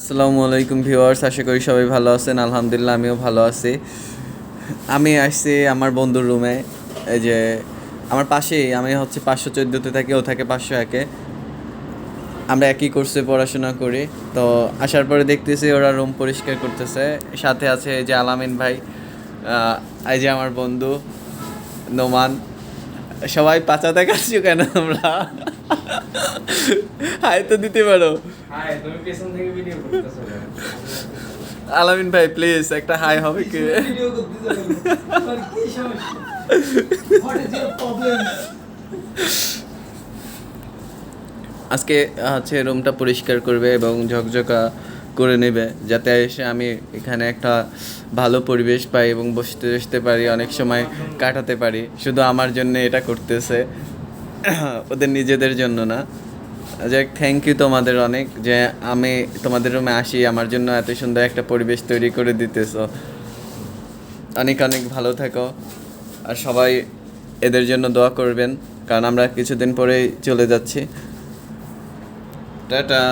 আসসালামু আলাইকুম ভিউয়ার্স, আশা করি সবাই ভালো আছেন। আলহামদুলিল্লাহ আমিও ভালো আছি। আমি আসছি আমার বন্ধুর রুমে। এই যে আমার পাশেই, আমি হচ্ছে 514-তে থাকি, ও থাকে 501-এ। আমরা একই কোর্সে পড়াশোনা করি। তো আসার পরে দেখতেছি ওরা রুম পরিষ্কার করতেছে। সাথে আছে এই যে আলামিন ভাই, এই যে আমার বন্ধু নোমান। সবাই পাচা দেখাচ্ছি কেন আমরা? হাই তো দিতে পারো। হাই, তুমি পেছন থেকে ভিডিও করতেছো কেন? আলামিন ভাই প্লিজ একটা হাই হবে কি? ভিডিও করতেছো কেন? তোমার কি সমস্যা? What is your problem? আজকে হচ্ছে রুমটা পরিষ্কার করবে এবং ঝকঝকা করে নেবে, যাতে এসে আমি এখানে একটা ভালো পরিবেশ পাই এবং বসতে বসতে পারি, অনেক সময় কাটাতে পারি। শুধু আমার জন্য এটা করতেছে, ওদের নিজেদের জন্য না। যাক, থ্যাংক ইউ তোমাদের অনেক, যে আমি তোমাদের রুমে আসি, আমার জন্য এত সুন্দর একটা পরিবেশ তৈরি করে দিতেছো। অনেক অনেক ভালো থাকো, আর সবাই এদের জন্য দোয়া করবেন, কারণ আমরা কিছুদিন পরেই চলে যাচ্ছি। টাটা।